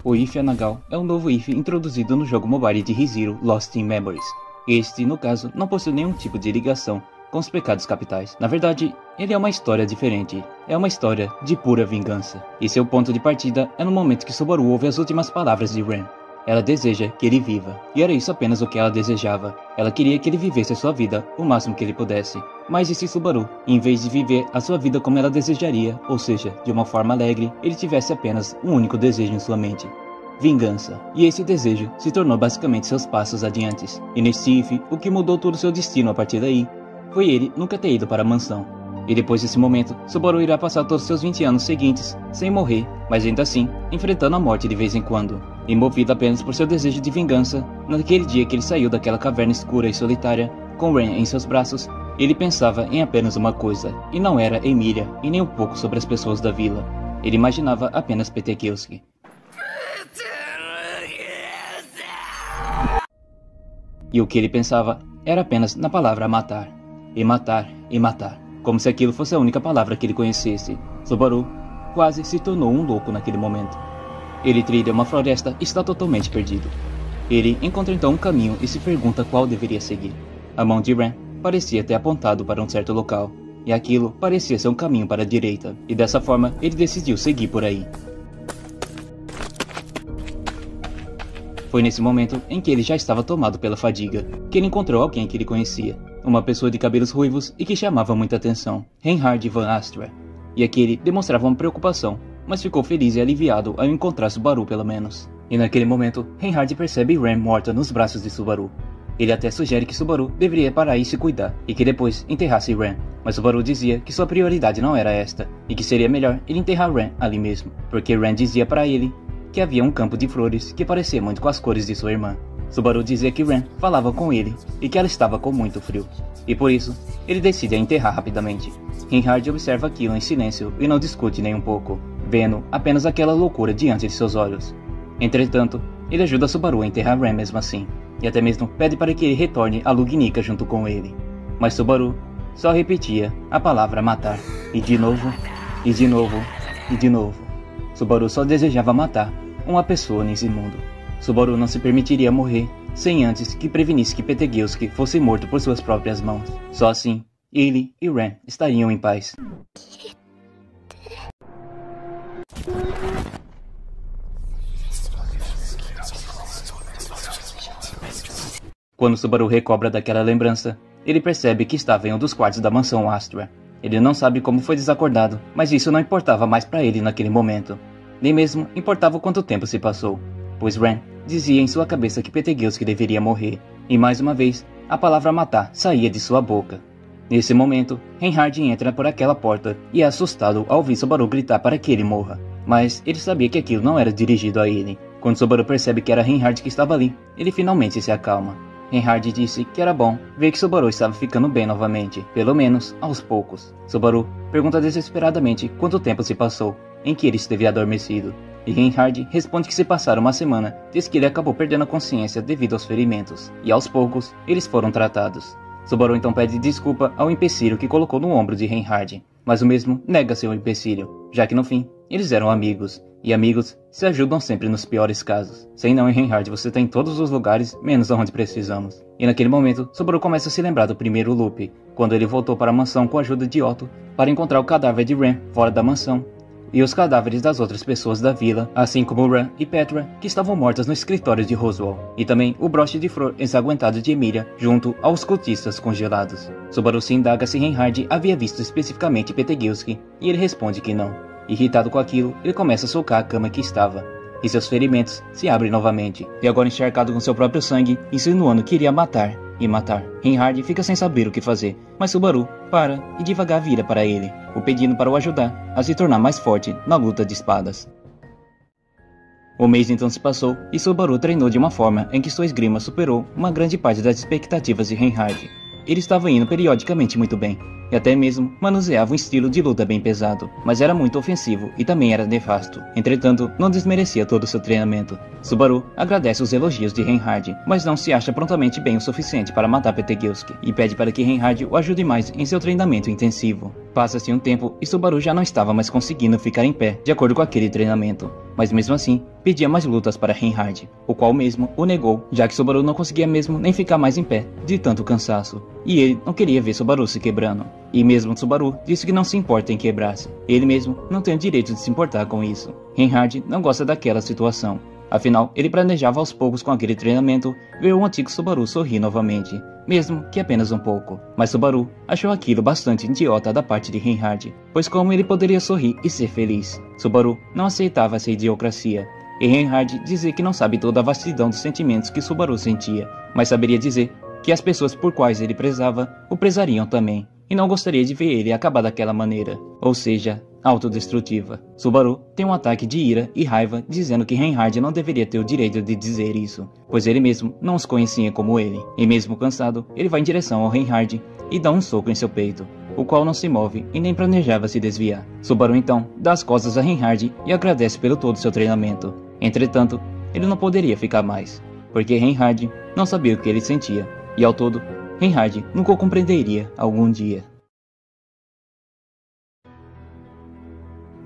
O If Anagal é um novo If introduzido no jogo mobile de ReZero Lost in Memories. Este, no caso, não possui nenhum tipo de ligação com os pecados capitais. Na verdade, ele é uma história diferente. É uma história de pura vingança. E seu ponto de partida é no momento que Subaru ouve as últimas palavras de Ren. Ela deseja que ele viva. E era isso apenas o que ela desejava. Ela queria que ele vivesse a sua vida o máximo que ele pudesse. Mas e se Subaru, em vez de viver a sua vida como ela desejaria, ou seja, de uma forma alegre, ele tivesse apenas um único desejo em sua mente? Vingança. E esse desejo se tornou basicamente seus passos adiante. E nesse If, o que mudou todo o seu destino a partir daí, foi ele nunca ter ido para a mansão. E depois desse momento, Subaru irá passar todos os seus 20 anos seguintes, sem morrer, mas ainda assim, enfrentando a morte de vez em quando. E movido apenas por seu desejo de vingança, naquele dia que ele saiu daquela caverna escura e solitária, com Ren em seus braços, ele pensava em apenas uma coisa, e não era Emilia, e nem um pouco sobre as pessoas da vila. Ele imaginava apenas Petegilski. E o que ele pensava era apenas na palavra matar. E matar, e matar. Como se aquilo fosse a única palavra que ele conhecesse. Subaru quase se tornou um louco naquele momento. Ele trilha uma floresta e está totalmente perdido. Ele encontra então um caminho e se pergunta qual deveria seguir. A mão de Ren parecia ter apontado para um certo local, e aquilo parecia ser um caminho para a direita, e dessa forma ele decidiu seguir por aí. Foi nesse momento em que ele já estava tomado pela fadiga, que ele encontrou alguém que ele conhecia, uma pessoa de cabelos ruivos e que chamava muita atenção, Reinhard van Astra. E aquele demonstrava uma preocupação, mas ficou feliz e aliviado ao encontrar Subaru pelo menos. E naquele momento, Reinhard percebe Ren morta nos braços de Subaru. Ele até sugere que Subaru deveria parar e se cuidar, e que depois enterrasse Ren, mas Subaru dizia que sua prioridade não era esta, e que seria melhor ele enterrar Ren ali mesmo, porque Ren dizia para ele que havia um campo de flores que parecia muito com as cores de sua irmã. Subaru dizia que Ren falava com ele e que ela estava com muito frio, e por isso, ele decide a enterrar rapidamente. Reinhard observa aquilo em silêncio e não discute nem um pouco, vendo apenas aquela loucura diante de seus olhos. Entretanto, ele ajuda Subaru a enterrar Ren mesmo assim, e até mesmo pede para que ele retorne a Lugnica junto com ele. Mas Subaru só repetia a palavra matar, e de novo, e de novo, e de novo. Subaru só desejava matar uma pessoa nesse mundo. Subaru não se permitiria morrer sem antes que prevenisse que Petegilski fosse morto por suas próprias mãos. Só assim, ele e Ren estariam em paz. Quando Subaru recobra daquela lembrança, ele percebe que estava em um dos quartos da mansão Astra. Ele não sabe como foi desacordado, mas isso não importava mais para ele naquele momento. Nem mesmo importava o quanto tempo se passou, pois Ren dizia em sua cabeça que Petegilski deveria morrer, e mais uma vez, a palavra matar saía de sua boca. Nesse momento, Reinhard entra por aquela porta e é assustado ao ouvir Subaru gritar para que ele morra, mas ele sabia que aquilo não era dirigido a ele. Quando Subaru percebe que era Reinhard que estava ali, ele finalmente se acalma. Reinhard disse que era bom ver que Subaru estava ficando bem novamente, pelo menos aos poucos. Subaru pergunta desesperadamente quanto tempo se passou em que ele esteve adormecido, e Reinhard responde que se passaram uma semana desde que ele acabou perdendo a consciência devido aos ferimentos, e aos poucos eles foram tratados. Subaru então pede desculpa ao empecilho que colocou no ombro de Reinhard, mas o mesmo nega seu empecilho, já que no fim eles eram amigos, e amigos se ajudam sempre nos piores casos. Sem não, em Reinhard você tá em todos os lugares, menos aonde precisamos. E naquele momento, Subaru começa a se lembrar do primeiro loop, quando ele voltou para a mansão com a ajuda de Otto, para encontrar o cadáver de Ren fora da mansão, e os cadáveres das outras pessoas da vila, assim como Ren e Petra, que estavam mortas no escritório de Roswell, e também o broche de flor ensanguentado de Emilia, junto aos cultistas congelados. Subaru se indaga se Reinhard havia visto especificamente Petegilski, e ele responde que não. Irritado com aquilo, ele começa a socar a cama que estava, e seus ferimentos se abrem novamente, e agora encharcado com seu próprio sangue, insinuando que iria matar e matar. Reinhard fica sem saber o que fazer, mas Subaru para e devagar vira para ele, o pedindo para o ajudar a se tornar mais forte na luta de espadas. O mês então se passou, e Subaru treinou de uma forma em que sua esgrima superou uma grande parte das expectativas de Reinhard. Ele estava indo periodicamente muito bem, e até mesmo manuseava um estilo de luta bem pesado, mas era muito ofensivo e também era nefasto. Entretanto, não desmerecia todo o seu treinamento. Subaru agradece os elogios de Reinhard, mas não se acha prontamente bem o suficiente para matar Petegilski, e pede para que Reinhard o ajude mais em seu treinamento intensivo. Passa-se um tempo e Subaru já não estava mais conseguindo ficar em pé de acordo com aquele treinamento, mas mesmo assim pedia mais lutas para Reinhard, o qual mesmo o negou, já que Subaru não conseguia mesmo nem ficar mais em pé de tanto cansaço, e ele não queria ver Subaru se quebrando. E mesmo Subaru disse que não se importa em quebrar-se, ele mesmo não tem o direito de se importar com isso. Reinhard não gosta daquela situação. Afinal, ele planejava aos poucos com aquele treinamento ver o antigo Subaru sorrir novamente, mesmo que apenas um pouco. Mas Subaru achou aquilo bastante idiota da parte de Reinhard, pois como ele poderia sorrir e ser feliz? Subaru não aceitava essa idiocracia, e Reinhard dizia que não sabe toda a vastidão dos sentimentos que Subaru sentia, mas saberia dizer que as pessoas por quais ele prezava o prezariam também, e não gostaria de ver ele acabar daquela maneira, ou seja, autodestrutiva. Subaru tem um ataque de ira e raiva dizendo que Reinhard não deveria ter o direito de dizer isso, pois ele mesmo não os conhecia como ele. E mesmo cansado, ele vai em direção ao Reinhard e dá um soco em seu peito, o qual não se move e nem planejava se desviar. Subaru então dá as costas a Reinhard e agradece pelo todo seu treinamento. Entretanto, ele não poderia ficar mais, porque Reinhard não sabia o que ele sentia, e ao todo, Reinhard nunca o compreenderia algum dia.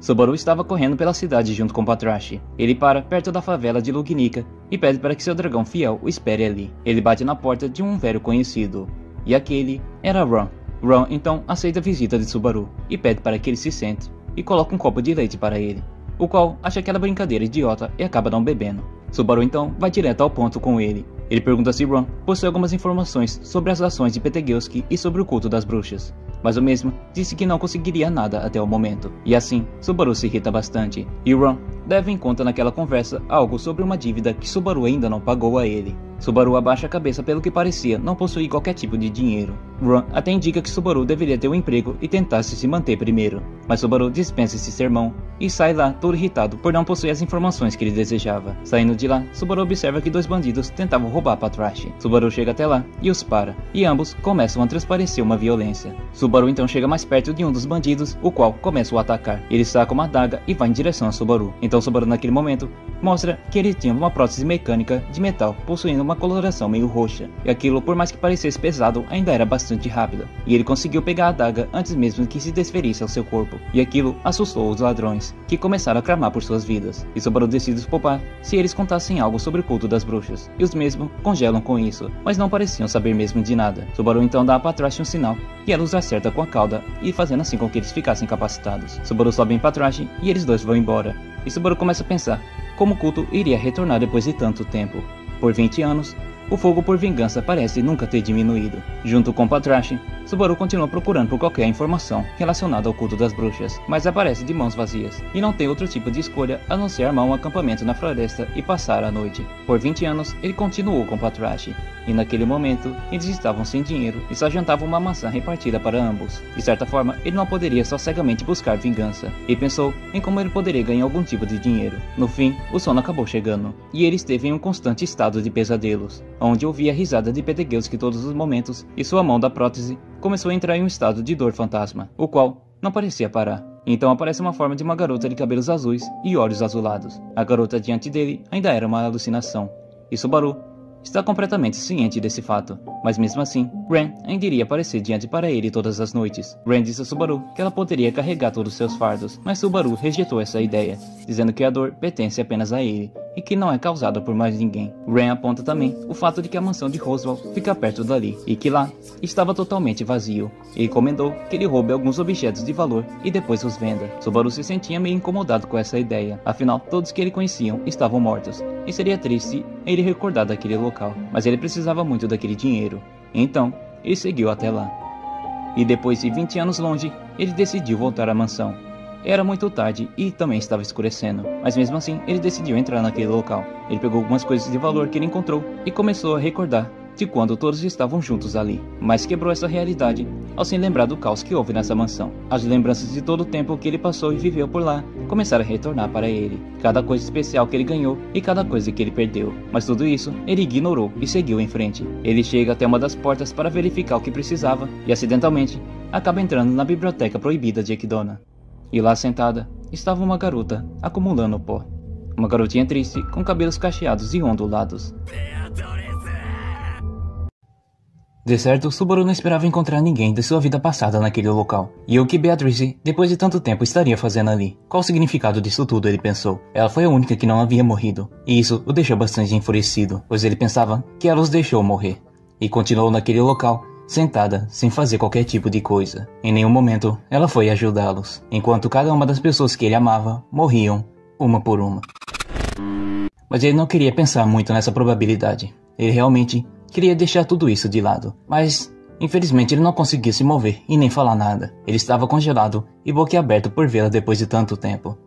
Subaru estava correndo pela cidade junto com Patrache. Ele para perto da favela de Lugnica e pede para que seu dragão fiel o espere ali. Ele bate na porta de um velho conhecido, e aquele era Ron. Ron então aceita a visita de Subaru e pede para que ele se sente e coloca um copo de leite para ele, o qual acha aquela brincadeira idiota e acaba não bebendo. Subaru então vai direto ao ponto com ele. Ele pergunta se Ron possui algumas informações sobre as ações de Petegilski e sobre o culto das bruxas, mas o mesmo disse que não conseguiria nada até o momento, e assim Subaru se irrita bastante, e Ron leva em conta naquela conversa algo sobre uma dívida que Subaru ainda não pagou a ele. Subaru abaixa a cabeça pelo que parecia não possuir qualquer tipo de dinheiro. Ron até indica que Subaru deveria ter um emprego e tentasse se manter primeiro, mas Subaru dispensa esse sermão e sai lá todo irritado por não possuir as informações que ele desejava. Saindo de lá, Subaru observa que dois bandidos tentavam roubar Patrache. Subaru chega até lá e os para, e ambos começam a transparecer uma violência. Subaru então chega mais perto de um dos bandidos, o qual começa a atacar. Ele saca uma adaga e vai em direção a Subaru. Então Subaru naquele momento mostra que ele tinha uma prótese mecânica de metal possuindo uma coloração meio roxa, e aquilo, por mais que parecesse pesado, ainda era bastante rápido, e ele conseguiu pegar a adaga antes mesmo que se desferisse ao seu corpo, e aquilo assustou os ladrões, que começaram a clamar por suas vidas, e Subaru decide os poupar se eles contassem algo sobre o culto das bruxas, e os mesmos congelam com isso, mas não pareciam saber mesmo de nada. Subaru então dá a Patrache um sinal, e ela os acerta com a cauda, e fazendo assim com que eles ficassem incapacitados. Subaru sobe em Patrache, e eles dois vão embora, e Subaru começa a pensar como o culto iria retornar depois de tanto tempo. Por 20 anos, o fogo por vingança parece nunca ter diminuído. Junto com Patrache, Subaru continua procurando por qualquer informação relacionada ao culto das bruxas, mas aparece de mãos vazias, e não tem outro tipo de escolha a não ser armar um acampamento na floresta e passar a noite. Por 20 anos, ele continuou com Patrache, e naquele momento, eles estavam sem dinheiro e só jantavam uma maçã repartida para ambos. De certa forma, ele não poderia só cegamente buscar vingança, e pensou em como ele poderia ganhar algum tipo de dinheiro. No fim, o sono acabou chegando, e ele esteve em um constante estado de pesadelos, onde ouvia a risada de Petegilski todos os momentos, e sua mão da prótese começou a entrar em um estado de dor fantasma, o qual não parecia parar. Então aparece uma forma de uma garota de cabelos azuis e olhos azulados. A garota diante dele ainda era uma alucinação, e Subaru está completamente ciente desse fato, mas mesmo assim, Ren ainda iria aparecer diante para ele todas as noites. Ren disse a Subaru que ela poderia carregar todos os seus fardos, mas Subaru rejeitou essa ideia, dizendo que a dor pertence apenas a ele, e que não é causada por mais ninguém. Ren aponta também o fato de que a mansão de Roswell fica perto dali, e que lá estava totalmente vazio. Ele encomendou que ele roube alguns objetos de valor e depois os venda. Subaru se sentia meio incomodado com essa ideia, afinal todos que ele conheciam estavam mortos, e seria triste ele recordar daquele local, mas ele precisava muito daquele dinheiro, então ele seguiu até lá. E depois de 20 anos longe, ele decidiu voltar à mansão. Era muito tarde e também estava escurecendo, mas mesmo assim ele decidiu entrar naquele local. Ele pegou algumas coisas de valor que ele encontrou e começou a recordar de quando todos estavam juntos ali, mas quebrou essa realidade ao se lembrar do caos que houve nessa mansão. As lembranças de todo o tempo que ele passou e viveu por lá começaram a retornar para ele. Cada coisa especial que ele ganhou e cada coisa que ele perdeu. Mas tudo isso ele ignorou e seguiu em frente. Ele chega até uma das portas para verificar o que precisava e acidentalmente acaba entrando na biblioteca proibida de Ekdona. E lá sentada estava uma garota acumulando pó. Uma garotinha triste com cabelos cacheados e ondulados. De certo, Subaru não esperava encontrar ninguém de sua vida passada naquele local. E o que Beatrice, depois de tanto tempo, estaria fazendo ali? Qual o significado disso tudo, ele pensou. Ela foi a única que não havia morrido. E isso o deixou bastante enfurecido, pois ele pensava que ela os deixou morrer. E continuou naquele local, sentada, sem fazer qualquer tipo de coisa. Em nenhum momento, ela foi ajudá-los, enquanto cada uma das pessoas que ele amava morriam, uma por uma. Mas ele não queria pensar muito nessa probabilidade. Ele realmente queria deixar tudo isso de lado. Mas, infelizmente, ele não conseguia se mover e nem falar nada. Ele estava congelado e boquiaberto por vê-la depois de tanto tempo.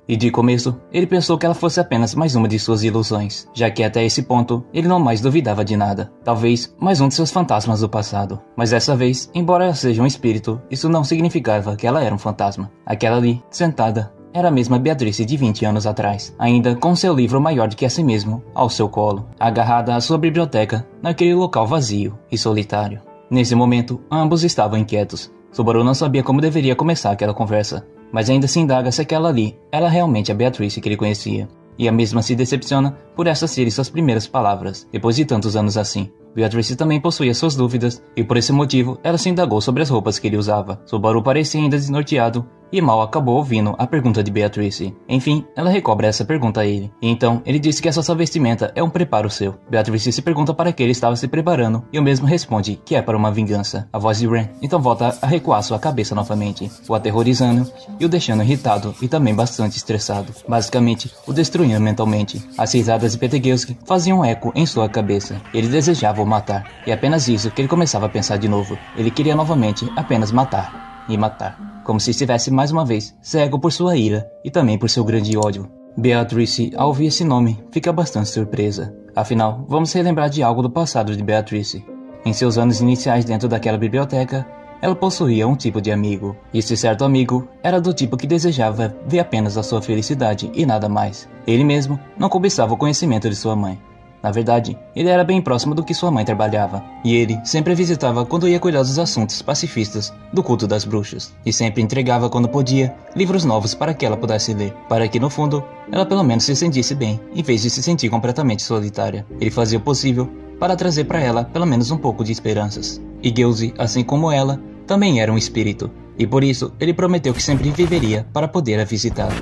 E de começo, ele pensou que ela fosse apenas mais uma de suas ilusões, já que até esse ponto, ele não mais duvidava de nada. Talvez mais um de seus fantasmas do passado. Mas dessa vez, embora ela seja um espírito, isso não significava que ela era um fantasma. Aquela ali, sentada, era a mesma Beatrice de 20 anos atrás, ainda com seu livro maior do que a si mesmo, ao seu colo, agarrada à sua biblioteca, naquele local vazio e solitário. Nesse momento, ambos estavam inquietos. Subaru não sabia como deveria começar aquela conversa, mas ainda se indaga se aquela ali era realmente a Beatrice que ele conhecia. E a mesma se decepciona por essas serem suas primeiras palavras, depois de tantos anos assim. Beatrice também possuía suas dúvidas, e por esse motivo ela se indagou sobre as roupas que ele usava. Subaru parecia ainda desnorteado, e mal acabou ouvindo a pergunta de Beatrice. Enfim, ela recobra essa pergunta a ele, e então ele disse que essa sua vestimenta é um preparo seu. Beatrice se pergunta para que ele estava se preparando, e o mesmo responde que é para uma vingança. A voz de Ren então volta a recuar sua cabeça novamente, o aterrorizando e o deixando irritado e também bastante estressado. Basicamente, o destruindo mentalmente. As risadas de Petegilski faziam eco em sua cabeça. Ele desejava o matar, e é apenas isso que ele começava a pensar de novo. Ele queria novamente apenas matar e matar, como se estivesse mais uma vez cego por sua ira e também por seu grande ódio. Beatrice, ao ouvir esse nome, fica bastante surpresa. Afinal, vamos relembrar de algo do passado de Beatrice. Em seus anos iniciais dentro daquela biblioteca, ela possuía um tipo de amigo. E esse certo amigo era do tipo que desejava ver apenas a sua felicidade e nada mais. Ele mesmo não cobiçava o conhecimento de sua mãe. Na verdade, ele era bem próximo do que sua mãe trabalhava, e ele sempre a visitava quando ia cuidar dos assuntos pacifistas do culto das bruxas, e sempre entregava quando podia livros novos para que ela pudesse ler, para que no fundo ela pelo menos se sentisse bem, em vez de se sentir completamente solitária. Ele fazia o possível para trazer para ela pelo menos um pouco de esperanças. E Geuze, assim como ela, também era um espírito, e por isso ele prometeu que sempre viveria para poder a visitar.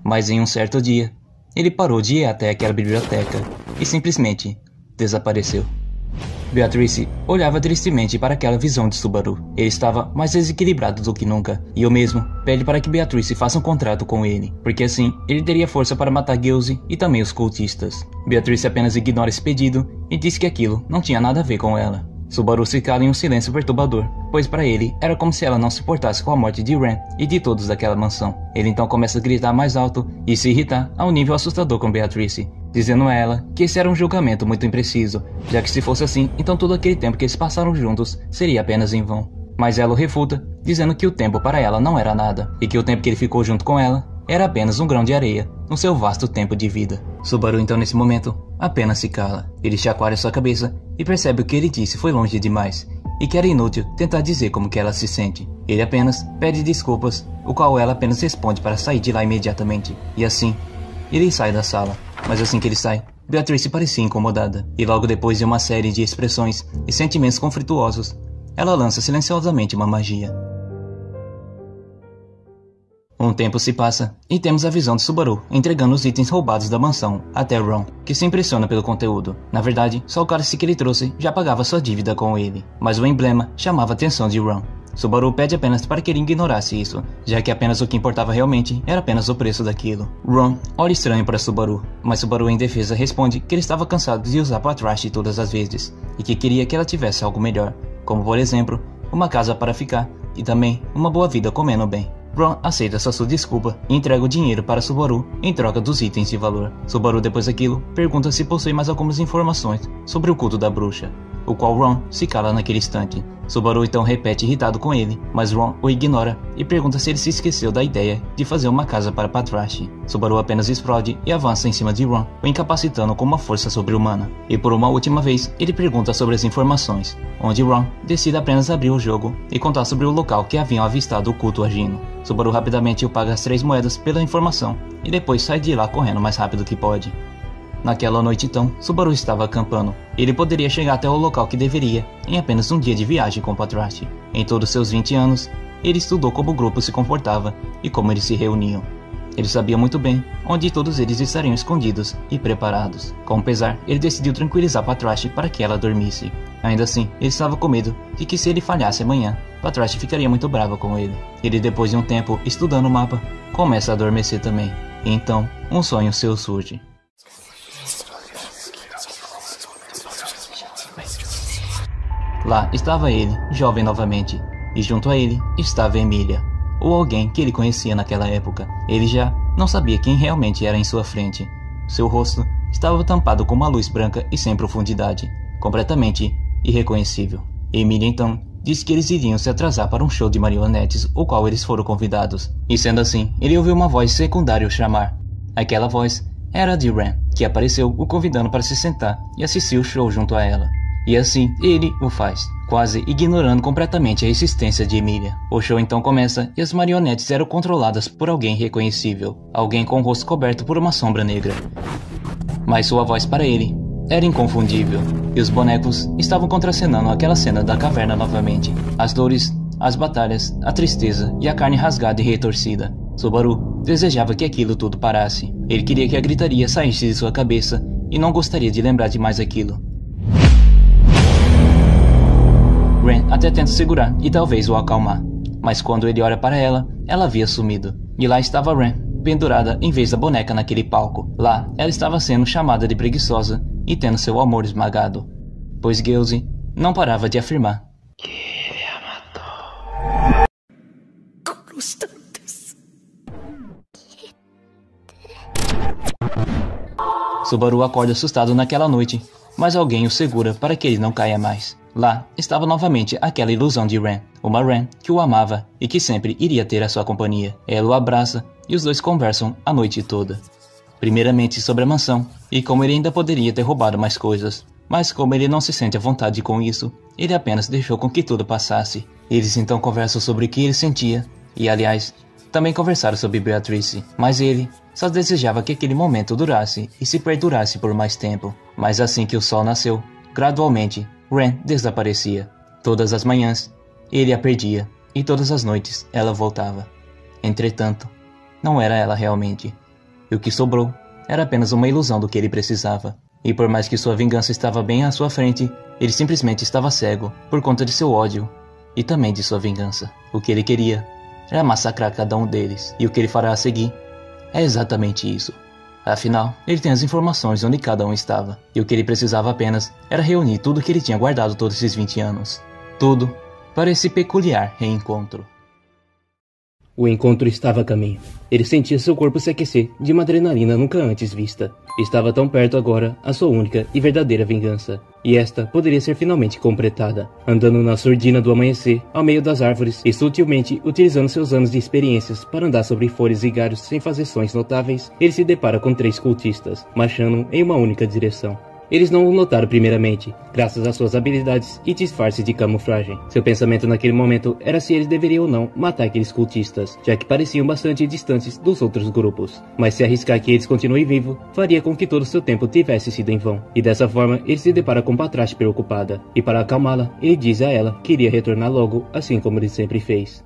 Mas em um certo dia, ele parou de ir até aquela biblioteca e simplesmente desapareceu. Beatrice olhava tristemente para aquela visão de Subaru. Ele estava mais desequilibrado do que nunca, e o mesmo pede para que Beatrice faça um contrato com ele, porque assim ele teria força para matar Geuze e também os cultistas. Beatrice apenas ignora esse pedido e diz que aquilo não tinha nada a ver com ela. Subaru se cala em um silêncio perturbador, pois para ele era como se ela não se importasse com a morte de Ren e de todos daquela mansão. Ele então começa a gritar mais alto e se irritar a um nível assustador com Beatrice, dizendo a ela que esse era um julgamento muito impreciso, já que se fosse assim, então todo aquele tempo que eles passaram juntos seria apenas em vão. Mas ela o refuta, dizendo que o tempo para ela não era nada, e que o tempo que ele ficou junto com ela era apenas um grão de areia no seu vasto tempo de vida. Subaru então nesse momento apenas se cala. Ele chacoalha sua cabeça e percebe que o que ele disse foi longe demais, e que era inútil tentar dizer como que ela se sente. Ele apenas pede desculpas, o qual ela apenas responde para sair de lá imediatamente. E assim, ele sai da sala. Mas assim que ele sai, Beatrice parecia incomodada, e logo depois de uma série de expressões e sentimentos conflituosos, ela lança silenciosamente uma magia. Um tempo se passa, e temos a visão de Subaru entregando os itens roubados da mansão até Ron, que se impressiona pelo conteúdo. Na verdade, só o cálice que ele trouxe já pagava sua dívida com ele, mas o emblema chamava a atenção de Ron. Subaru pede apenas para que ele ignorasse isso, já que apenas o que importava realmente era apenas o preço daquilo. Ron olha estranho para Subaru, mas Subaru em defesa responde que ele estava cansado de usar Patrash todas as vezes, e que queria que ela tivesse algo melhor, como por exemplo, uma casa para ficar, e também uma boa vida comendo bem. Ron aceita sua desculpa e entrega o dinheiro para Subaru em troca dos itens de valor. Subaru depois daquilo pergunta se possui mais algumas informações sobre o culto da bruxa. o qual Ron se cala naquele instante. Subaru então repete irritado com ele, mas Ron o ignora e pergunta se ele se esqueceu da ideia de fazer uma casa para Patrache. Subaru apenas explode e avança em cima de Ron, o incapacitando com uma força sobre-humana. E por uma última vez, ele pergunta sobre as informações, onde Ron decide apenas abrir o jogo e contar sobre o local que haviam avistado o culto agindo. Subaru rapidamente o paga as 3 moedas pela informação e depois sai de lá correndo o mais rápido que pode. Naquela noite então, Subaru estava acampando. Ele poderia chegar até o local que deveria, em apenas um dia de viagem com Patrache. Em todos seus 20 anos, ele estudou como o grupo se comportava e como eles se reuniam. Ele sabia muito bem onde todos eles estariam escondidos e preparados. Com pesar, ele decidiu tranquilizar Patrache para que ela dormisse. Ainda assim, ele estava com medo de que se ele falhasse amanhã, Patrache ficaria muito brava com ele. Ele, depois de um tempo estudando o mapa, começa a adormecer também. E então, um sonho seu surge. Lá estava ele, jovem novamente, e junto a ele estava Emília, ou alguém que ele conhecia naquela época. Ele já não sabia quem realmente era em sua frente. Seu rosto estava tampado com uma luz branca e sem profundidade, completamente irreconhecível. Emília então disse que eles iriam se atrasar para um show de marionetes, o qual eles foram convidados. E sendo assim, ele ouviu uma voz secundária o chamar. Aquela voz era a de Ren, que apareceu o convidando para se sentar e assistir o show junto a ela. E assim, ele o faz, quase ignorando completamente a existência de Emília. O show então começa e as marionetes eram controladas por alguém reconhecível, alguém com o rosto coberto por uma sombra negra. Mas sua voz para ele era inconfundível, e os bonecos estavam contracenando aquela cena da caverna novamente. As dores, as batalhas, a tristeza e a carne rasgada e retorcida. Subaru desejava que aquilo tudo parasse. Ele queria que a gritaria saísse de sua cabeça e não gostaria de lembrar de mais aquilo. Ren até tenta segurar e talvez o acalmar, mas quando ele olha para ela, ela havia sumido. E lá estava Ren, pendurada em vez da boneca naquele palco. Lá, ela estava sendo chamada de preguiçosa e tendo seu amor esmagado, pois Geuze não parava de afirmar que ele a matou. Subaru acorda assustado naquela noite, mas alguém o segura para que ele não caia mais. Lá estava novamente aquela ilusão de Ren, uma Ren que o amava e que sempre iria ter a sua companhia. Ela o abraça e os dois conversam a noite toda. Primeiramente sobre a mansão e como ele ainda poderia ter roubado mais coisas, mas como ele não se sente à vontade com isso, ele apenas deixou com que tudo passasse. Eles então conversam sobre o que ele sentia e, aliás, também conversaram sobre Beatrice, mas ele só desejava que aquele momento durasse e se perdurasse por mais tempo. Mas assim que o sol nasceu, gradualmente, Ren desaparecia. Todas as manhãs, ele a perdia, e todas as noites ela voltava. Entretanto, não era ela realmente. E o que sobrou era apenas uma ilusão do que ele precisava. E por mais que sua vingança estava bem à sua frente, ele simplesmente estava cego por conta de seu ódio e também de sua vingança. O que ele queria era massacrar cada um deles, e o que ele fará a seguir é exatamente isso. Afinal, ele tem as informações onde cada um estava, e o que ele precisava apenas era reunir tudo que ele tinha guardado todos esses 20 anos. Tudo para esse peculiar reencontro. O encontro estava a caminho. Ele sentia seu corpo se aquecer de uma adrenalina nunca antes vista. Estava tão perto agora a sua única e verdadeira vingança. E esta poderia ser finalmente completada. Andando na surdina do amanhecer, ao meio das árvores, e sutilmente utilizando seus anos de experiências para andar sobre folhas e galhos sem fazer sons notáveis, ele se depara com 3 cultistas, marchando em uma única direção. Eles não o notaram primeiramente, graças às suas habilidades e disfarce de camuflagem. Seu pensamento naquele momento era se eles deveriam ou não matar aqueles cultistas, já que pareciam bastante distantes dos outros grupos. Mas se arriscar que eles continuem vivos, faria com que todo o seu tempo tivesse sido em vão. E dessa forma, ele se depara com Patrache preocupada, e para acalmá-la, ele diz a ela que iria retornar logo, assim como ele sempre fez.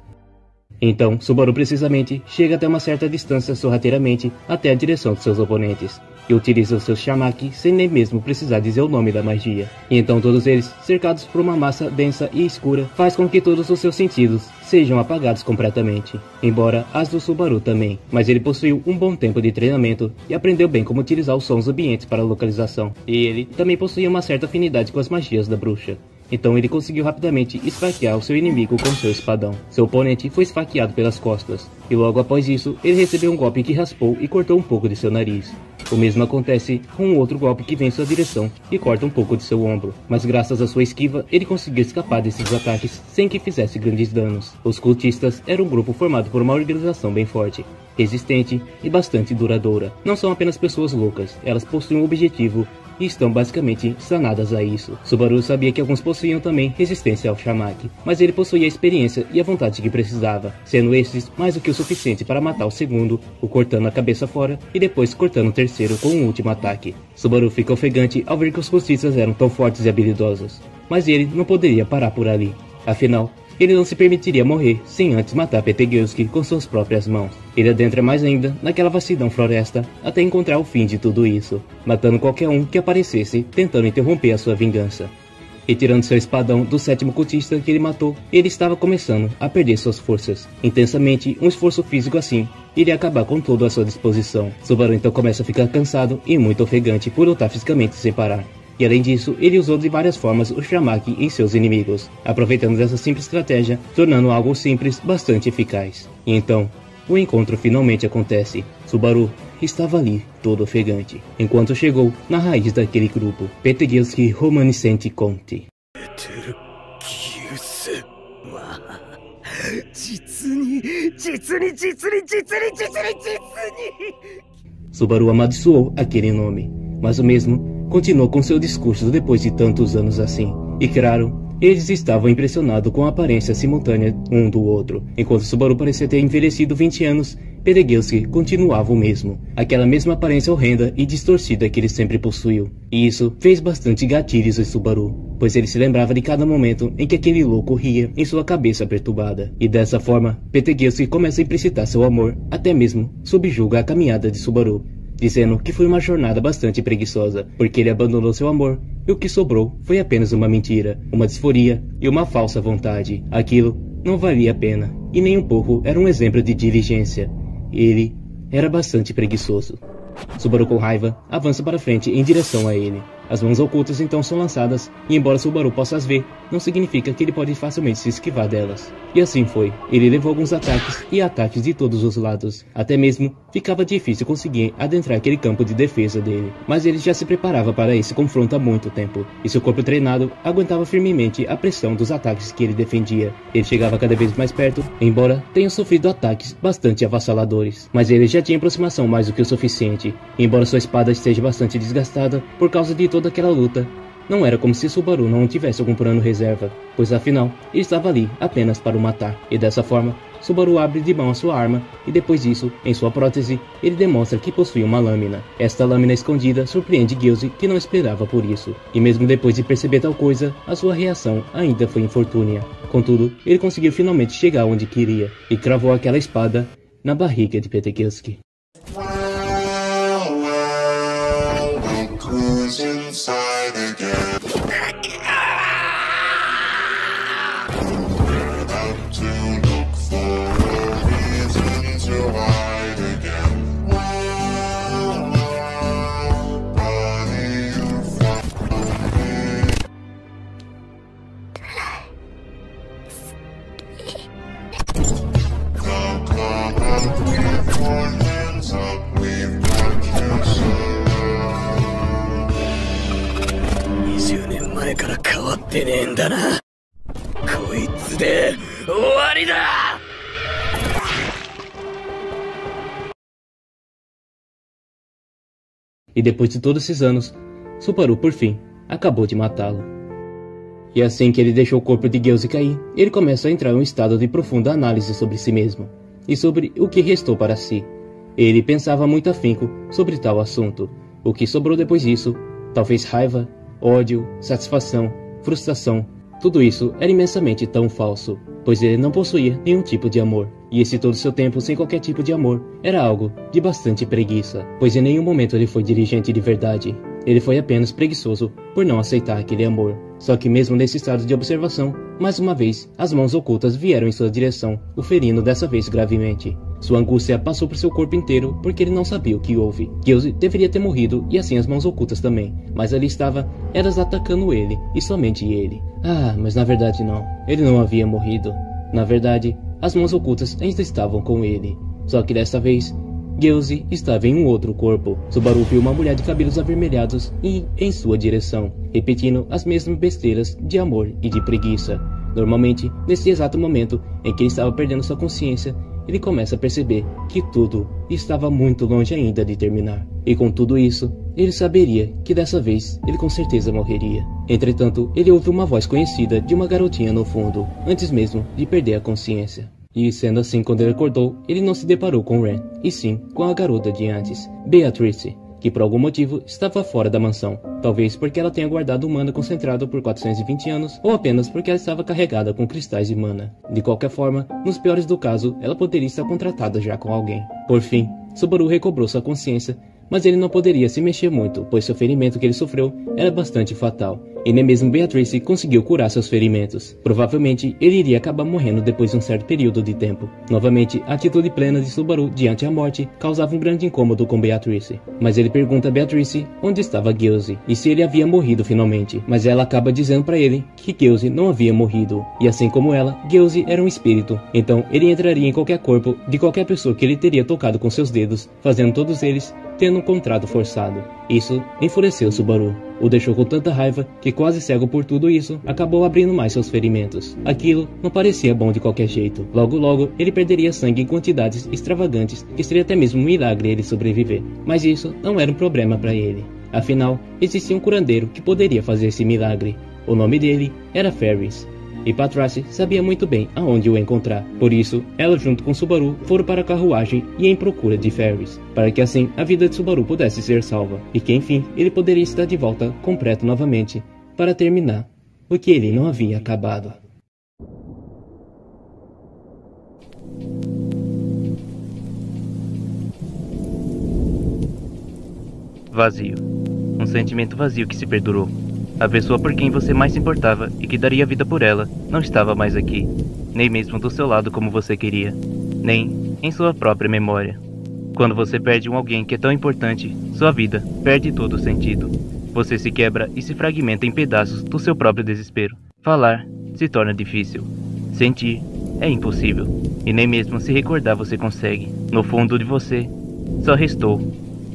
Então, Subaru precisamente chega até uma certa distância sorrateiramente até a direção de seus oponentes, e utiliza o seu Shamaki sem nem mesmo precisar dizer o nome da magia. E então todos eles, cercados por uma massa densa e escura, faz com que todos os seus sentidos sejam apagados completamente, embora as do Subaru também. Mas ele possuiu um bom tempo de treinamento e aprendeu bem como utilizar os sons ambientes para a localização. E ele também possuía uma certa afinidade com as magias da bruxa. Então ele conseguiu rapidamente esfaquear o seu inimigo com seu espadão. Seu oponente foi esfaqueado pelas costas, e logo após isso, ele recebeu um golpe que raspou e cortou um pouco de seu nariz. O mesmo acontece com um outro golpe que vem em sua direção e corta um pouco de seu ombro, mas graças à sua esquiva, ele conseguiu escapar desses ataques sem que fizesse grandes danos. Os cultistas eram um grupo formado por uma organização bem forte, resistente e bastante duradoura. Não são apenas pessoas loucas, elas possuem um objetivo e estão basicamente sanadas a isso. Subaru sabia que alguns possuíam também resistência ao Shamaki, mas ele possuía a experiência e a vontade que precisava, sendo esses mais do que o suficiente para matar o segundo, o cortando a cabeça fora e depois cortando o terceiro com um último ataque. Subaru fica ofegante ao ver que os cultistas eram tão fortes e habilidosos, mas ele não poderia parar por ali. Afinal, ele não se permitiria morrer sem antes matar Petegilski com suas próprias mãos. Ele adentra mais ainda naquela vastidão floresta até encontrar o fim de tudo isso, matando qualquer um que aparecesse tentando interromper a sua vingança. Retirando seu espadão do sétimo cultista que ele matou, ele estava começando a perder suas forças. Intensamente, um esforço físico assim iria acabar com tudo à sua disposição. Subaru então começa a ficar cansado e muito ofegante por lutar fisicamente sem parar. E além disso, ele usou de várias formas o Shamaki em seus inimigos, aproveitando dessa simples estratégia, tornando algo simples bastante eficaz. E então, o encontro finalmente acontece. Subaru estava ali, todo ofegante, enquanto chegou na raiz daquele grupo, Petegilski Romanicente Conte. Subaru amaldiçoou aquele nome, mas o mesmo continuou com seu discurso depois de tantos anos assim. E claro, eles estavam impressionados com a aparência simultânea um do outro. Enquanto Subaru parecia ter envelhecido 20 anos, Petegilski continuava o mesmo. Aquela mesma aparência horrenda e distorcida que ele sempre possuiu. E isso fez bastante gatilhos em Subaru, pois ele se lembrava de cada momento em que aquele louco ria em sua cabeça perturbada. E dessa forma, Petegilski começa a implicitar seu amor, até mesmo subjuga a caminhada de Subaru, dizendo que foi uma jornada bastante preguiçosa, porque ele abandonou seu amor, e o que sobrou foi apenas uma mentira, uma disforia e uma falsa vontade. Aquilo não valia a pena, e nem um pouco era um exemplo de diligência. Ele era bastante preguiçoso. Subaru com raiva avança para frente em direção a ele. As mãos ocultas então são lançadas, e embora Subaru possa as ver, não significa que ele pode facilmente se esquivar delas. E assim foi. Ele levou alguns ataques e ataques de todos os lados. Até mesmo ficava difícil conseguir adentrar aquele campo de defesa dele. Mas ele já se preparava para esse confronto há muito tempo, e seu corpo treinado aguentava firmemente a pressão dos ataques que ele defendia. Ele chegava cada vez mais perto, embora tenha sofrido ataques bastante avassaladores. Mas ele já tinha aproximação mais do que o suficiente. E embora sua espada esteja bastante desgastada por causa de toda aquela luta, não era como se Subaru não tivesse algum plano reserva, pois afinal, ele estava ali apenas para o matar. E dessa forma, Subaru abre de mão a sua arma, e depois disso, em sua prótese, ele demonstra que possui uma lâmina. Esta lâmina escondida surpreende Gyuzi, que não esperava por isso. E mesmo depois de perceber tal coisa, a sua reação ainda foi infortúnia. Contudo, ele conseguiu finalmente chegar onde queria, e cravou aquela espada na barriga de Petegilski. Inside again. We're about to look for a reason to hide again. Body Now come up, keep your hands up, we've got you. 20年前から変わってねえんだな。こいつで終わりだ。E depois de todos esses anos, Subaru por fim acabou de matá-lo. E assim que ele deixou o corpo de Gyuzi cair, ele começa a entrar em um estado de profunda análise sobre si mesmo e sobre o que restou para si. Ele pensava muito afinco sobre tal assunto. O que sobrou depois disso, talvez raiva, ódio, satisfação, frustração, tudo isso era imensamente tão falso, pois ele não possuía nenhum tipo de amor, e esse todo seu tempo sem qualquer tipo de amor era algo de bastante preguiça, pois em nenhum momento ele foi diligente de verdade. Ele foi apenas preguiçoso por não aceitar aquele amor. Só que mesmo nesse estado de observação, mais uma vez, as mãos ocultas vieram em sua direção, o ferindo dessa vez gravemente. Sua angústia passou por seu corpo inteiro porque ele não sabia o que houve. Gyuzi deveria ter morrido e assim as mãos ocultas também, mas ali estava, elas atacando ele, e somente ele. Ah, mas na verdade não, ele não havia morrido. Na verdade, as mãos ocultas ainda estavam com ele. Só que dessa vez, Gyuzi estava em um outro corpo. Subaru viu uma mulher de cabelos avermelhados e em sua direção, repetindo as mesmas besteiras de amor e de preguiça. Normalmente, nesse exato momento em que ele estava perdendo sua consciência, ele começa a perceber que tudo estava muito longe ainda de terminar. E com tudo isso, ele saberia que dessa vez ele com certeza morreria. Entretanto, ele ouve uma voz conhecida de uma garotinha no fundo, antes mesmo de perder a consciência. E sendo assim, quando ele acordou, ele não se deparou com Ren, e sim com a garota de antes, Beatrice, que por algum motivo estava fora da mansão. Talvez porque ela tenha guardado mana concentrado por 420 anos, ou apenas porque ela estava carregada com cristais de mana. De qualquer forma, nos piores do caso, ela poderia estar contratada já com alguém. Por fim, Subaru recobrou sua consciência, mas ele não poderia se mexer muito, pois seu ferimento que ele sofreu era bastante fatal, e nem mesmo Beatrice conseguiu curar seus ferimentos. Provavelmente, ele iria acabar morrendo depois de um certo período de tempo. Novamente, a atitude plena de Subaru diante a morte causava um grande incômodo com Beatrice. Mas ele pergunta a Beatrice onde estava Gyuzi, e se ele havia morrido finalmente. Mas ela acaba dizendo para ele que Gyuzi não havia morrido, e assim como ela, Gyuzi era um espírito. Então, ele entraria em qualquer corpo de qualquer pessoa que ele teria tocado com seus dedos, fazendo todos eles tendo um contrato forçado. Isso enfureceu Subaru. O deixou com tanta raiva que, quase cego por tudo isso, acabou abrindo mais seus ferimentos. Aquilo não parecia bom de qualquer jeito. Logo, ele perderia sangue em quantidades extravagantes que seria até mesmo um milagre ele sobreviver. Mas isso não era um problema para ele. Afinal, existia um curandeiro que poderia fazer esse milagre. O nome dele era Ferris. E Patrace sabia muito bem aonde o encontrar. Por isso, ela junto com Subaru foram para a carruagem e em procura de Ferris, para que assim a vida de Subaru pudesse ser salva, e que enfim ele poderia estar de volta completo novamente, para terminar o que ele não havia acabado. Vazio. Um sentimento vazio que se perdurou. A pessoa por quem você mais se importava e que daria vida por ela não estava mais aqui, nem mesmo do seu lado como você queria, nem em sua própria memória. Quando você perde alguém que é tão importante, sua vida perde todo o sentido. Você se quebra e se fragmenta em pedaços do seu próprio desespero. Falar se torna difícil. Sentir é impossível. E nem mesmo se recordar você consegue. No fundo de você, só restou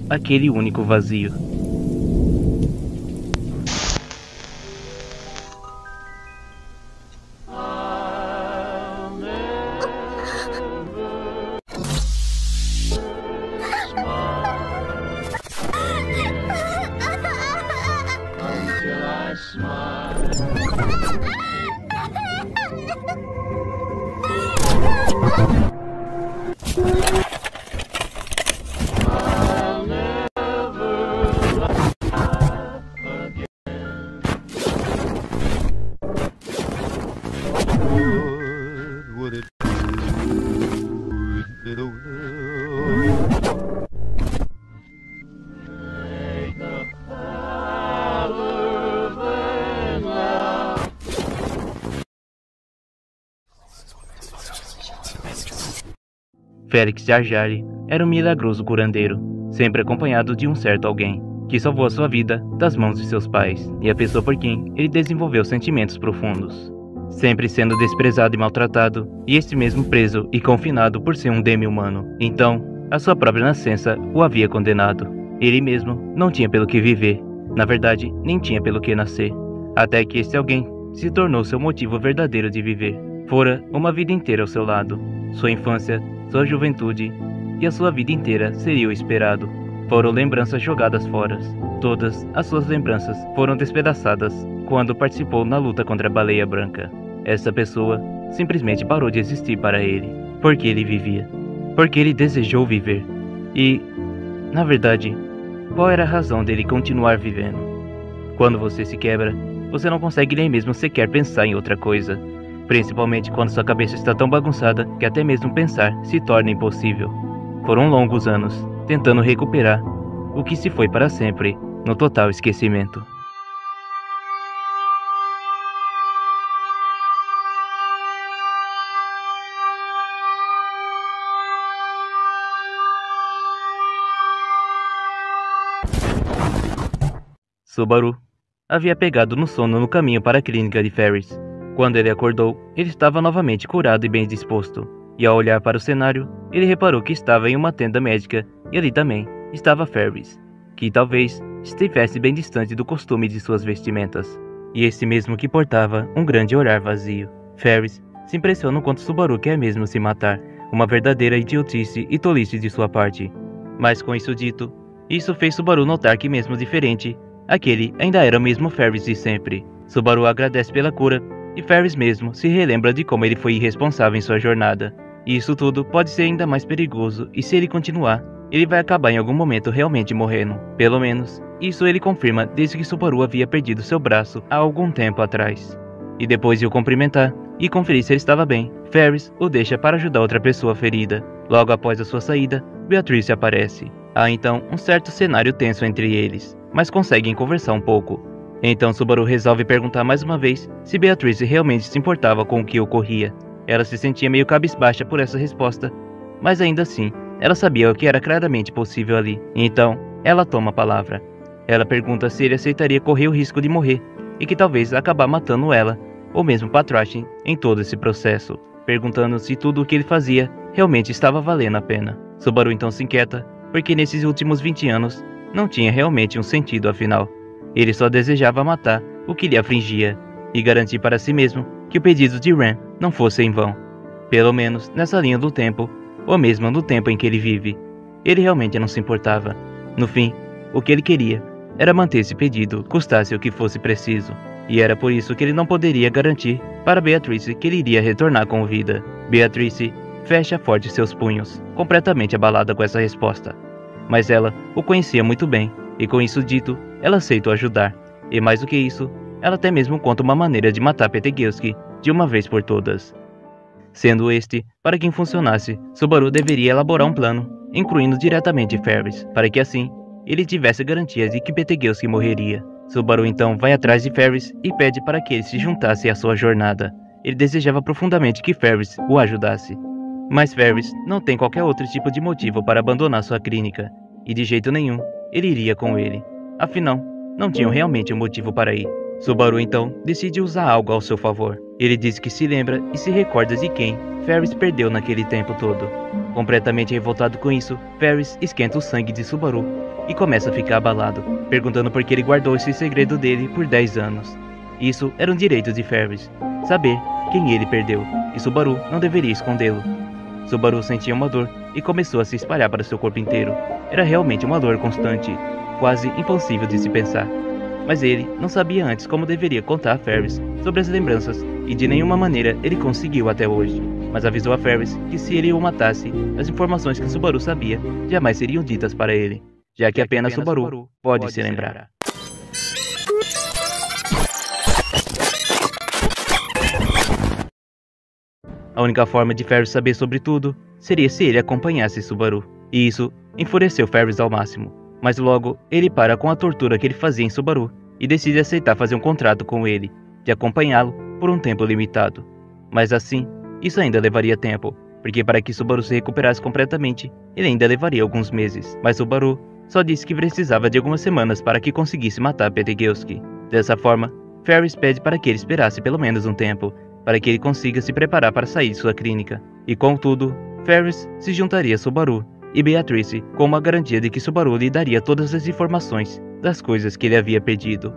aquele único vazio. Félix Jarjari era um milagroso curandeiro, sempre acompanhado de um certo alguém, que salvou a sua vida das mãos de seus pais, e a pessoa por quem ele desenvolveu sentimentos profundos. Sempre sendo desprezado e maltratado, e este mesmo preso e confinado por ser um demi-humano. Então, a sua própria nascença o havia condenado. Ele mesmo não tinha pelo que viver, na verdade, nem tinha pelo que nascer. Até que este alguém se tornou seu motivo verdadeiro de viver. Fora uma vida inteira ao seu lado, sua infância, sua juventude e a sua vida inteira seria o esperado. Foram lembranças jogadas fora. Todas as suas lembranças foram despedaçadas quando participou na luta contra a Baleia Branca. Essa pessoa simplesmente parou de existir para ele, porque ele vivia, porque ele desejou viver. E, na verdade, qual era a razão dele continuar vivendo? Quando você se quebra, você não consegue nem mesmo sequer pensar em outra coisa. Principalmente quando sua cabeça está tão bagunçada que até mesmo pensar se torna impossível. Foram longos anos tentando recuperar o que se foi para sempre no total esquecimento. Subaru havia pegado no sono no caminho para a clínica de Ferris. Quando ele acordou, ele estava novamente curado e bem disposto, e ao olhar para o cenário, ele reparou que estava em uma tenda médica e ali também estava Ferris, que talvez estivesse bem distante do costume de suas vestimentas, e esse mesmo que portava um grande olhar vazio. Ferris se impressiona quanto Subaru quer mesmo se matar, uma verdadeira idiotice e tolice de sua parte. Mas com isso dito, isso fez Subaru notar que mesmo diferente, aquele ainda era o mesmo Ferris de sempre. Subaru agradece pela cura e Ferris mesmo se relembra de como ele foi irresponsável em sua jornada. E isso tudo pode ser ainda mais perigoso e se ele continuar, ele vai acabar em algum momento realmente morrendo. Pelo menos, isso ele confirma desde que Subaru havia perdido seu braço há algum tempo atrás. E depois de o cumprimentar e conferir se ele estava bem, Ferris o deixa para ajudar outra pessoa ferida. Logo após a sua saída, Beatrice aparece. Há então um certo cenário tenso entre eles, mas conseguem conversar um pouco. Então Subaru resolve perguntar mais uma vez se Beatrice realmente se importava com o que ocorria. Ela se sentia meio cabisbaixa por essa resposta, mas ainda assim, ela sabia o que era claramente possível ali. Então, ela toma a palavra. Ela pergunta se ele aceitaria correr o risco de morrer, e que talvez acabar matando ela, ou mesmo Patrashin, em todo esse processo, perguntando se tudo o que ele fazia realmente estava valendo a pena. Subaru então se inquieta, porque nesses últimos 20 anos, não tinha realmente um sentido afinal. Ele só desejava matar o que lhe afligia, e garantir para si mesmo que o pedido de Ren não fosse em vão. Pelo menos nessa linha do tempo, ou mesmo no tempo em que ele vive. Ele realmente não se importava. No fim, o que ele queria era manter esse pedido, custasse o que fosse preciso. E era por isso que ele não poderia garantir para Beatrice que ele iria retornar com vida. Beatrice fecha forte seus punhos, completamente abalada com essa resposta. Mas ela o conhecia muito bem, e com isso dito, ela aceitou ajudar. E mais do que isso, ela até mesmo conta uma maneira de matar Petegilski de uma vez por todas. Sendo este, para que funcionasse, Subaru deveria elaborar um plano, incluindo diretamente Ferris, para que assim, ele tivesse garantias de que Petegilski morreria. Subaru então vai atrás de Ferris e pede para que ele se juntasse à sua jornada. Ele desejava profundamente que Ferris o ajudasse. Mas Ferris não tem qualquer outro tipo de motivo para abandonar sua clínica, e de jeito nenhum, ele iria com ele. Afinal, não tinham realmente um motivo para ir. Subaru então decide usar algo ao seu favor. Ele diz que se lembra e se recorda de quem Ferris perdeu naquele tempo todo. Completamente revoltado com isso, Ferris esquenta o sangue de Subaru e começa a ficar abalado, perguntando por que ele guardou esse segredo dele por 10 anos. Isso era um direito de Ferris, saber quem ele perdeu, e Subaru não deveria escondê-lo. Subaru sentia uma dor e começou a se espalhar para seu corpo inteiro. Era realmente uma dor constante, quase impossível de se pensar. Mas ele não sabia antes como deveria contar a Ferris sobre as lembranças, e de nenhuma maneira ele conseguiu até hoje. Mas avisou a Ferris que se ele o matasse, as informações que Subaru sabia jamais seriam ditas para ele, já que apenas Subaru pode se lembrar. A única forma de Ferris saber sobre tudo seria se ele acompanhasse Subaru, e isso enfureceu Ferris ao máximo. Mas logo, ele para com a tortura que ele fazia em Subaru e decide aceitar fazer um contrato com ele, de acompanhá-lo por um tempo limitado. Mas assim, isso ainda levaria tempo, porque para que Subaru se recuperasse completamente, ele ainda levaria alguns meses. Mas Subaru só disse que precisava de algumas semanas para que conseguisse matar Petegilski. Dessa forma, Ferris pede para que ele esperasse pelo menos um tempo, para que ele consiga se preparar para sair de sua clínica. E contudo, Ferris se juntaria a Subaru e Beatrice com uma garantia de que Subaru lhe daria todas as informações das coisas que ele havia pedido.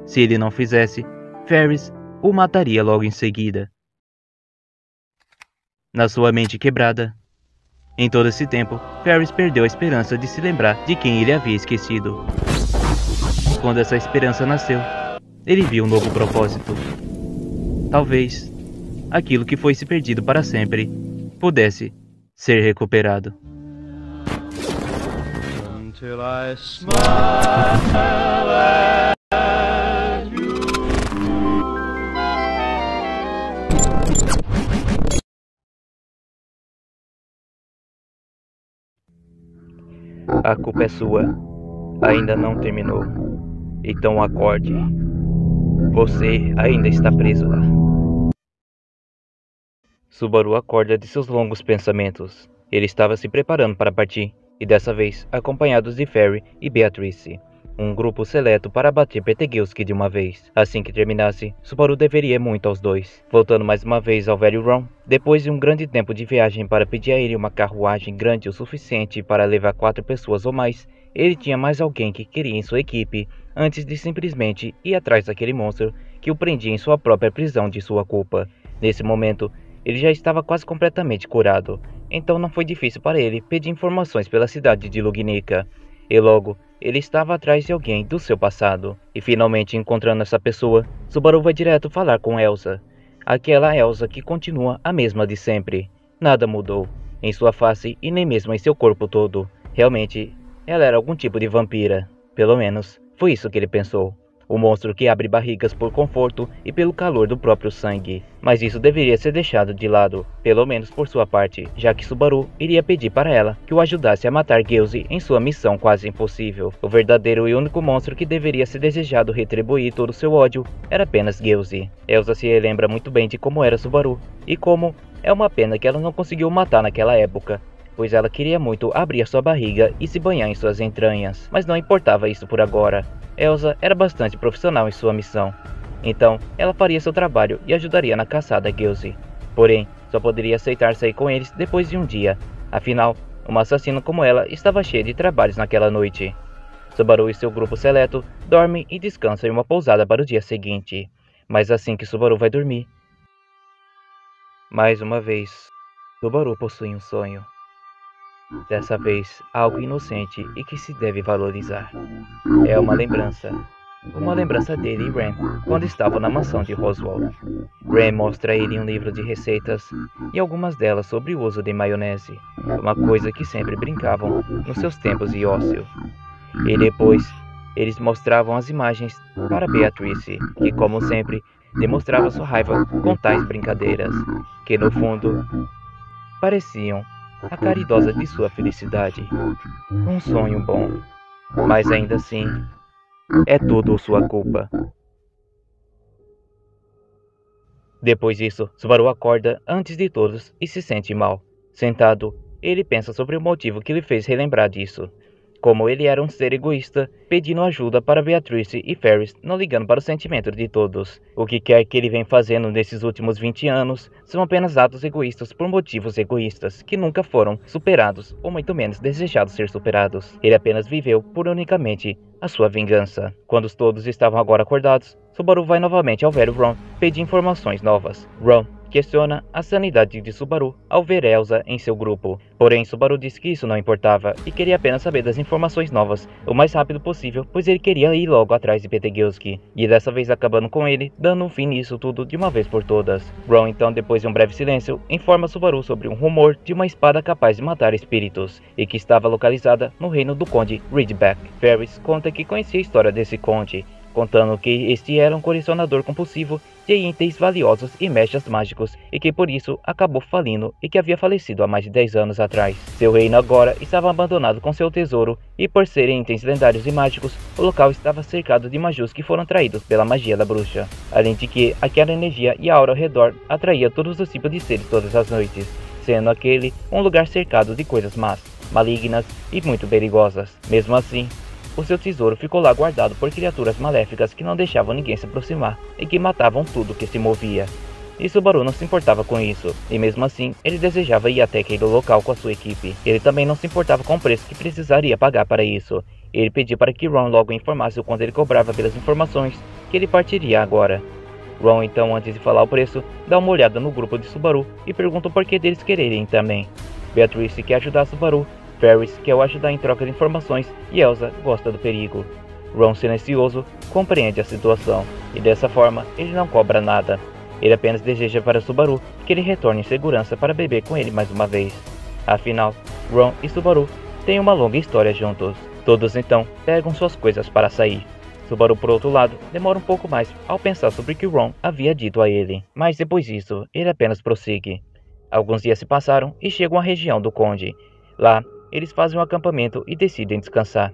Se ele não fizesse, Ferris o mataria logo em seguida. Na sua mente quebrada, em todo esse tempo, Ferris perdeu a esperança de se lembrar de quem ele havia esquecido. Quando essa esperança nasceu, ele viu um novo propósito. Talvez aquilo que foi se perdido para sempre pudesse ser recuperado. Until I smile at you. A culpa é sua. Ainda não terminou. Então acorde. Você ainda está preso lá. Subaru acorda de seus longos pensamentos. Ele estava se preparando para partir, e dessa vez acompanhados de Ferry e Beatrice. um grupo seleto para bater Betelgeuse de uma vez. Assim que terminasse, Subaru deveria muito aos dois. Voltando mais uma vez ao velho Ron, depois de um grande tempo de viagem para pedir a ele uma carruagem grande o suficiente para levar 4 pessoas ou mais, ele tinha mais alguém que queria em sua equipe, antes de simplesmente ir atrás daquele monstro que o prendia em sua própria prisão de sua culpa. Nesse momento, ele já estava quase completamente curado, então não foi difícil para ele pedir informações pela cidade de Lugnica. E logo, ele estava atrás de alguém do seu passado. E finalmente encontrando essa pessoa, Subaru vai direto falar com Elsa. Aquela Elsa que continua a mesma de sempre. Nada mudou em sua face e nem mesmo em seu corpo todo. Realmente, ela era algum tipo de vampira. Pelo menos, foi isso que ele pensou. O monstro que abre barrigas por conforto e pelo calor do próprio sangue. Mas isso deveria ser deixado de lado, pelo menos por sua parte, já que Subaru iria pedir para ela que o ajudasse a matar Geuze em sua missão quase impossível. O verdadeiro e único monstro que deveria ser desejado retribuir todo o seu ódio era apenas Geuze. Elsa se lembra muito bem de como era Subaru, e como é uma pena que ela não conseguiu matar naquela época, pois ela queria muito abrir sua barriga e se banhar em suas entranhas, mas não importava isso por agora. Elsa era bastante profissional em sua missão, então ela faria seu trabalho e ajudaria na caçada a Geuze. Porém, só poderia aceitar sair com eles depois de um dia, afinal, uma assassina como ela estava cheia de trabalhos naquela noite. Subaru e seu grupo seleto dormem e descansam em uma pousada para o dia seguinte, mas assim que Subaru vai dormir, mais uma vez, Subaru possui um sonho. Dessa vez, algo inocente e que se deve valorizar. É uma lembrança dele e Ren, quando estavam na mansão de Roswell. Ren mostra a ele um livro de receitas, e algumas delas sobre o uso de maionese, uma coisa que sempre brincavam nos seus tempos de ócio. E depois, eles mostravam as imagens para Beatrice, que como sempre, demonstrava sua raiva com tais brincadeiras, que no fundo, pareciam a caridosa de sua felicidade. Um sonho bom, mas ainda assim, é tudo sua culpa. Depois disso, Subaru acorda antes de todos e se sente mal. Sentado, ele pensa sobre o motivo que lhe fez relembrar disso. Como ele era um ser egoísta, pedindo ajuda para Beatrice e Ferris, não ligando para o sentimento de todos. O que quer que ele vem fazendo nesses últimos 20 anos são apenas atos egoístas por motivos egoístas, que nunca foram superados, ou muito menos desejados ser superados. Ele apenas viveu por unicamente a sua vingança. Quando todos estavam agora acordados, Subaru vai novamente ao velho Ron pedir informações novas. Ron questiona a sanidade de Subaru ao ver Elsa em seu grupo. Porém, Subaru disse que isso não importava e queria apenas saber das informações novas o mais rápido possível, pois ele queria ir logo atrás de Betelgeuse, e dessa vez acabando com ele, dando um fim nisso tudo de uma vez por todas. Ron então, depois de um breve silêncio, informa Subaru sobre um rumor de uma espada capaz de matar espíritos, e que estava localizada no reino do Conde Ridgeback. Ferris conta que conhecia a história desse conde, contando que este era um colecionador compulsivo de itens valiosos e mechas mágicos, e que por isso acabou falindo e que havia falecido há mais de 10 anos atrás. Seu reino agora estava abandonado com seu tesouro, e por serem itens lendários e mágicos, o local estava cercado de majus que foram traídos pela magia da bruxa. Além de que aquela energia e a aura ao redor atraía todos os tipos de seres todas as noites, sendo aquele um lugar cercado de coisas más, malignas e muito perigosas. Mesmo assim, o seu tesouro ficou lá guardado por criaturas maléficas que não deixavam ninguém se aproximar e que matavam tudo que se movia. E Subaru não se importava com isso, e mesmo assim, ele desejava ir até aquele local com a sua equipe. Ele também não se importava com o preço que precisaria pagar para isso. Ele pediu para que Ron logo informasse o quanto ele cobrava pelas informações que ele partiria agora. Ron então, antes de falar o preço, dá uma olhada no grupo de Subaru e pergunta o porquê deles quererem também. Beatrice quer ajudar Subaru, Ferris quer o ajudar em troca de informações e Elsa gosta do perigo. Ron, silencioso, compreende a situação e dessa forma ele não cobra nada. Ele apenas deseja para Subaru que ele retorne em segurança para beber com ele mais uma vez. Afinal, Ron e Subaru têm uma longa história juntos. Todos então pegam suas coisas para sair. Subaru, por outro lado, demora um pouco mais ao pensar sobre o que Ron havia dito a ele, mas depois disso ele apenas prossegue. Alguns dias se passaram e chegam à região do Conde. Lá, eles fazem um acampamento e decidem descansar.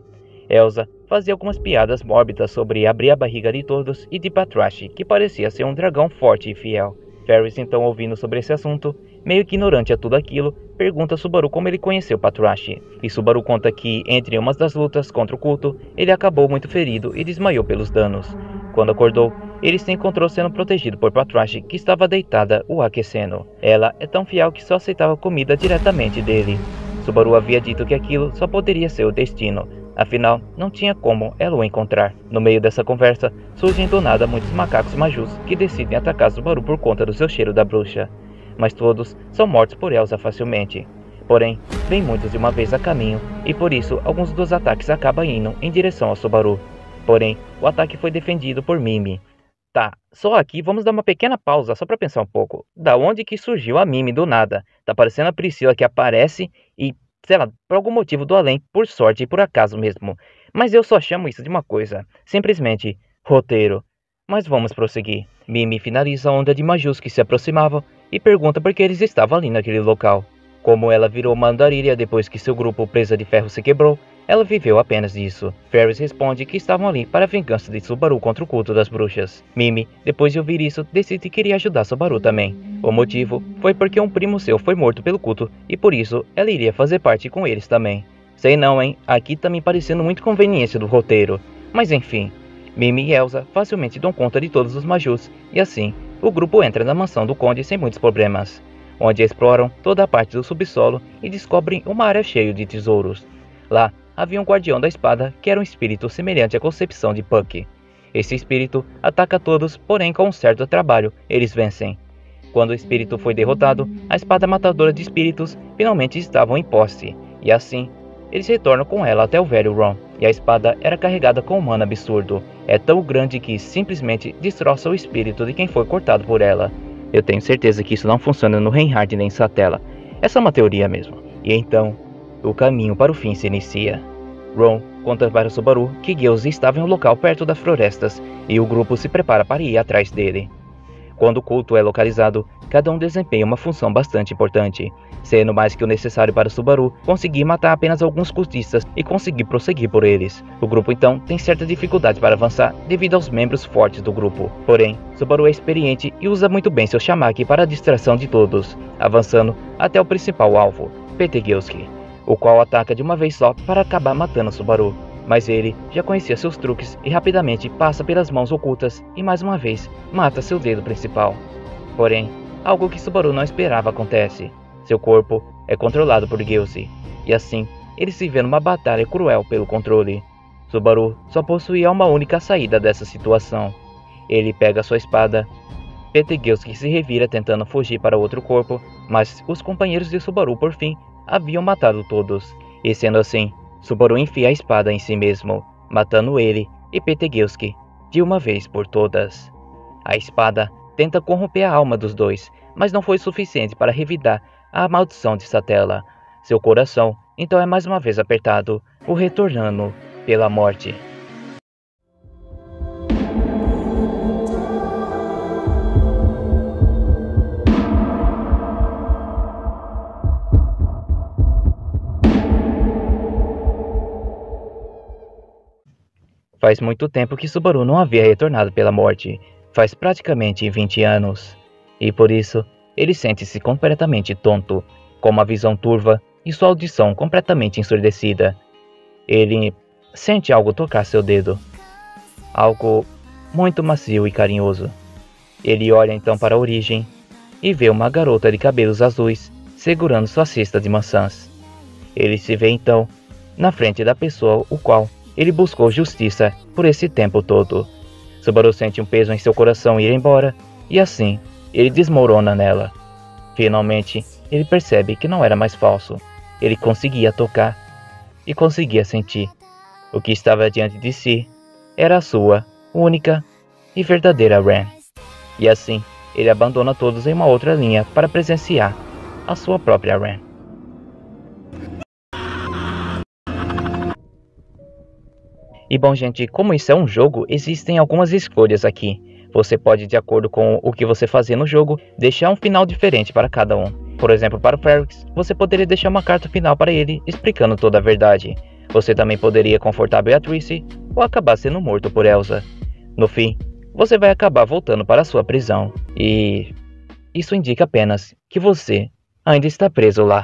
Elsa fazia algumas piadas mórbidas sobre abrir a barriga de todos e de Batrash, que parecia ser um dragão forte e fiel. Ferris, então, ouvindo sobre esse assunto, meio que ignorante a tudo aquilo, pergunta a Subaru como ele conheceu Patruashi. E Subaru conta que, entre uma das lutas contra o culto, ele acabou muito ferido e desmaiou pelos danos. Quando acordou, ele se encontrou sendo protegido por Patruashi, que estava deitada o aquecendo. Ela é tão fiel que só aceitava comida diretamente dele. Subaru havia dito que aquilo só poderia ser o destino. Afinal, não tinha como ela o encontrar. No meio dessa conversa, surgem do nada muitos macacos majus que decidem atacar Subaru por conta do seu cheiro da bruxa. Mas todos são mortos por Elsa facilmente. Porém, vem muitos de uma vez a caminho, e por isso alguns dos ataques acabam indo em direção a Subaru. Porém, o ataque foi defendido por Mimi. Tá, só aqui vamos dar uma pequena pausa só pra pensar um pouco. Da onde que surgiu a Mimi do nada? Tá parecendo a Priscila que aparece e, sei lá, por algum motivo do além, por sorte e por acaso mesmo. Mas eu só chamo isso de uma coisa, simplesmente roteiro. Mas vamos prosseguir. Mimi finaliza a onda de majus que se aproximavam e pergunta por que eles estavam ali naquele local. Como ela virou uma andarilha depois que seu grupo Presa de Ferro se quebrou, ela viveu apenas disso. Ferris responde que estavam ali para a vingança de Subaru contra o culto das bruxas. Mimi, depois de ouvir isso, decide que queria ajudar Subaru também. O motivo foi porque um primo seu foi morto pelo culto e por isso ela iria fazer parte com eles também. Sei não, hein? Aqui tá me parecendo muito conveniência do roteiro. Mas enfim, Mimi e Elsa facilmente dão conta de todos os majus e assim, o grupo entra na mansão do Conde sem muitos problemas, onde exploram toda a parte do subsolo e descobrem uma área cheia de tesouros. Lá, havia um guardião da espada que era um espírito semelhante à concepção de Puck. Esse espírito ataca todos, porém com um certo trabalho, eles vencem. Quando o espírito foi derrotado, a espada matadora de espíritos finalmente estavam em posse, e assim, eles retornam com ela até o velho Ron, e a espada era carregada com um mana absurdo. É tão grande que simplesmente destroça o espírito de quem foi cortado por ela. Eu tenho certeza que isso não funciona no Reinhardt nem em Satella. Essa é uma teoria mesmo. E então, o caminho para o fim se inicia. Ron conta para Subaru que Geuze estava em um local perto das florestas e o grupo se prepara para ir atrás dele. Quando o culto é localizado, cada um desempenha uma função bastante importante, sendo mais que o necessário para Subaru conseguir matar apenas alguns cultistas e conseguir prosseguir por eles. O grupo então tem certa dificuldade para avançar devido aos membros fortes do grupo. Porém, Subaru é experiente e usa muito bem seu Shamaki para a distração de todos, avançando até o principal alvo, Petegilski, o qual ataca de uma vez só para acabar matando Subaru. Mas ele já conhecia seus truques e rapidamente passa pelas mãos ocultas e mais uma vez mata seu dedo principal. Porém, algo que Subaru não esperava acontece. Seu corpo é controlado por Geuze, e assim ele se vê numa batalha cruel pelo controle. Subaru só possuía uma única saída dessa situação. Ele pega sua espada, Petegilski se revira tentando fugir para outro corpo, mas os companheiros de Subaru por fim haviam matado todos, e sendo assim, Subaru enfia a espada em si mesmo, matando ele e Petegilski de uma vez por todas. A espada tenta corromper a alma dos dois, mas não foi suficiente para revidar a maldição de Satella. Seu coração então é mais uma vez apertado, o retornando pela morte. Faz muito tempo que Subaru não havia retornado pela morte, faz praticamente 20 anos, e por isso ele sente-se completamente tonto, com uma visão turva e sua audição completamente ensurdecida. Ele sente algo tocar seu dedo, algo muito macio e carinhoso. Ele olha então para a origem e vê uma garota de cabelos azuis segurando sua cesta de maçãs. Ele se vê então na frente da pessoa o qual ele buscou justiça por esse tempo todo. Subaru sente um peso em seu coração ir embora, e assim, ele desmorona nela. Finalmente, ele percebe que não era mais falso. Ele conseguia tocar e conseguia sentir. O que estava diante de si era a sua única e verdadeira Ren. E assim, ele abandona todos em uma outra linha para presenciar a sua própria Ren. E bom gente, como isso é um jogo, existem algumas escolhas aqui. Você pode, de acordo com o que você fazer no jogo, deixar um final diferente para cada um. Por exemplo, para o Ferrix, você poderia deixar uma carta final para ele, explicando toda a verdade. Você também poderia confortar Beatrice, ou acabar sendo morto por Elsa. No fim, você vai acabar voltando para a sua prisão. E isso indica apenas que você ainda está preso lá.